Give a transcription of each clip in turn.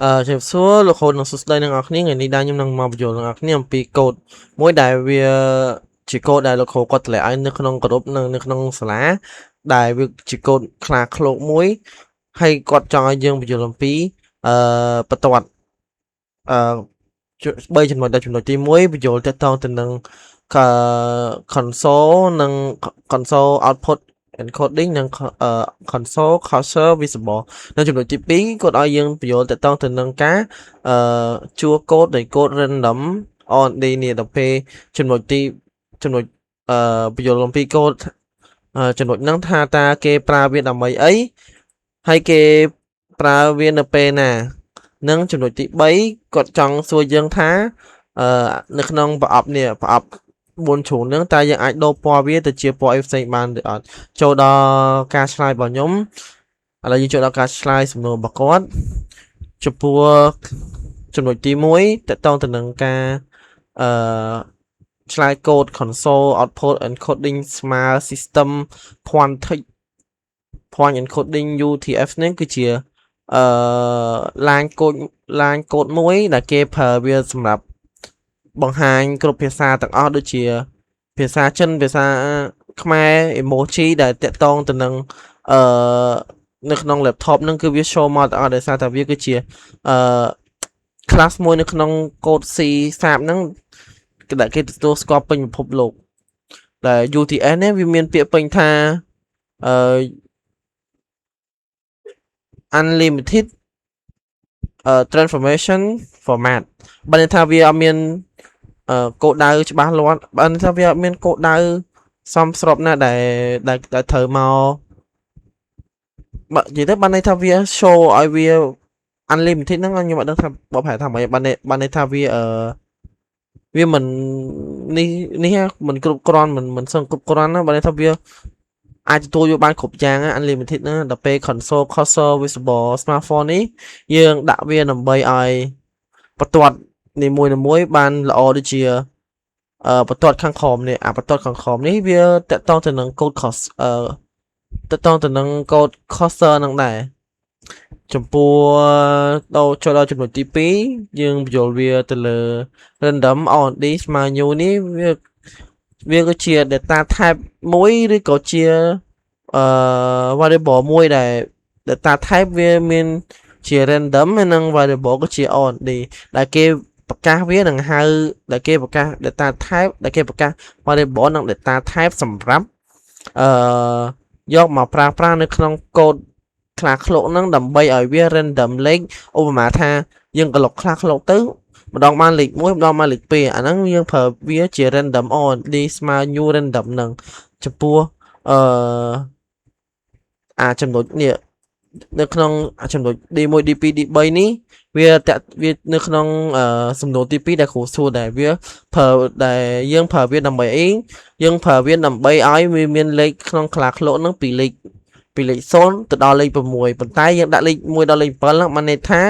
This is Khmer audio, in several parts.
Chào số lô khô năng số đây năng ạc ní ngày ní đa nhâm năng màu dồ năng ạc ní pi code mỗi đại vi chỉ code đại lô khô có thể ai nước năng code năng nước năng xả đại vi chỉ code khá khô mỗi hay có cho dương bây giờ làm pi bắt đầu bây giờ mình đã chuẩn bị tìm mỗi bây giờ sẽ tăng từ năng console output encoding និង console cursor visible នៅចំណុចទី2គាត់ឲ្យយើងបញ្យល់ទៅតទៅនឹងការជួកូដនៃកូដ random on នេះដល់ពេលចំណុចបញ្យល់អំពីកូដចំណុចហ្នឹងថាតើគេប្រើវាដើម្បីអីហើយគេប្រើវានៅពេលណានិងចំណុចទី3គាត់ចង់សួរយើងថានៅក្នុងប្រអប់នេះប្រអប់4ជ្រុងហ្នឹងតើយើងអាចដូរពណ៌វាទៅជាពណ៌អីផ្សេងបានឬអត់ចូលដល់ការឆ្លើយរបស់ខ្ញុំឥឡូវយើងចូលដល់ការឆ្លើយសំណួររបស់គាត់ចំពោះចំណុចទី1តកតងទៅនឹងការឆ្លើយកូដ console output encoding smart system point encoding UTF ហ្នឹងគឺជាឡាញកូដមួយដែលគេប្រើវាសម្រាប់បង្ហាញគ្រប់ភាសាទាំងអស់ដូចជាភាសាចិនភាសាខ្មែរ emoji ដែលតាក់ទងទៅនឹងនៅក្នុង laptop ហ្នឹងគឺវា show មកទាំងអស់ដោយសារតែវាគឺជាclass មួយនៅក្នុងកូដ C# ហ្នឹងដែលគេទទួលស្គាល់ពេញពិភពលោកដែល UTF នេះវាមានពាក្យពេញថាunlimited transformation format បើន័យថាវាអត់មានកូដដៅច្បាស់លាស់បើន័យថាវាអត់មានកូដដៅសមស្របណាដែលត្រូវមកបើនិយាយទៅបានន័យថាវា show ឲ្យវា unlimited ហ្នឹងខ្ញុំអត់ដឹងថាបបប្រែថាម៉េចបានន័យថាវាមិននេះមិនគ្រប់គ្រាន់មិនសឹងគ្រប់គ្រាន់ណាបើន័យថាវាអាចទទួលយកបានគ្រប់យ៉ាង unlimited ណាដល់ពេល console cursor visible smartphone នេះយើងដាក់វាដើម្បីឲ្យបន្ទាត់នីមួយបានល្អដូចជាបន្ទាត់ខាងក្រោមនេះបន្ទាត់ខាងក្រោមនេះវាតកតងទៅនឹងកូដ តកតងទៅនឹងកូដ cursor ហ្នឹងដែរចំពោះចូលដល់ចំណុចទី2យើងបញ្យល់វាទៅលើ random on this menu នេះវាក៏ជា data type មួយឬក៏ជាvariable មួយដែល data type វាមានជា random និង variable ក៏ជា on ដែលគេប្រកាសវានឹងហៅដែលគេប្រកាស data type ដែលគេប្រកាស variable និង data type សម្រាប់យកមកប្រើប្រាស់នៅក្នុងកូដខ្លះឃ្លោកហ្នឹងដើម្បីឲ្យវា random លេខឧបមាថាយើងក្លុកខ្លះឃ្លោកទៅម្ដងបានលេខ1ម្ដងបានលេខ2អាហ្នឹងយើងប្រើវាជា random on នេះស្មើ new random ហ្នឹងចំពោះចំណុចនេះនៅក្នុងចំណុច D1 D2 D3 នេះវានៅក្នុងសំណួរទី2ដែលគ្រូសួរដែរវាដែលយើងប្រើវាដើម្បីអីយើងប្រើវាដើម្បីឲ្យវាមានលេខក្នុងខ្លះឃ្លោកហ្នឹងពីលេខ0ទៅដល់លេខ6ប៉ុន្តែយើងដាក់លេខ1ដល់លេខ7ហ្នឹងបានន័យថា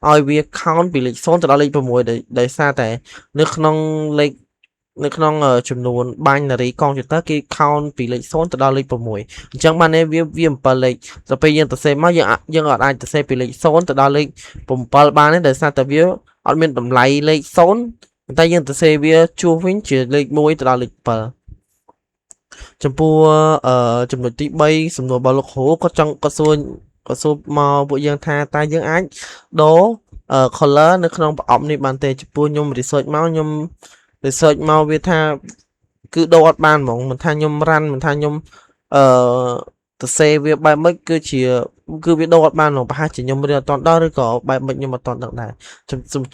ឲ្យវា count ពីលេខ0ទៅដល់លេខ6ដោយសារតែនៅក្នុងចំនួន binary computer គេ count ពីលេខ0ទៅដល់លេខ6អញ្ចឹងបានវា7លេខដល់ពេលយើងសរសេរមកយើងអត់អាចសរសេរពីលេខ0ទៅដល់លេខ7បានទេដោយសារតែវាអត់មានតម្លៃលេខ0ប៉ុន្តែយើងសរសេរវាជួសវិញជាលេខ1ទៅដល់លេខ7ចំពោះចំណុចទី3សំណួររបស់លោកគ្រូក៏សួរមកពួកយើងថាតើយើងអាចដូរ color នៅក្នុងប្រអប់នេះបានទេចំពោះខ្ញុំ research មកវាថាគឺដូរអត់បានហ្មងមិនថាខ្ញុំរ៉ាន់មិនថាខ្ញុំសរសេរវាបែបម៉េចគឺវាដូរអត់បានហ្មងប្រហែលជាខ្ញុំរៀនអត់ទាន់ដល់ឬក៏បែបម៉េចខ្ញុំអត់ទាន់ដឹងដែរ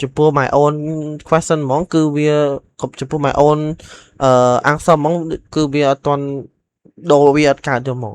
ចំពោះ my own question ហ្មងគឺវាចំពោះ my own answer ហ្មងគឺវាអត់ទាន់ដូរវាអត់កើតទេហ្មង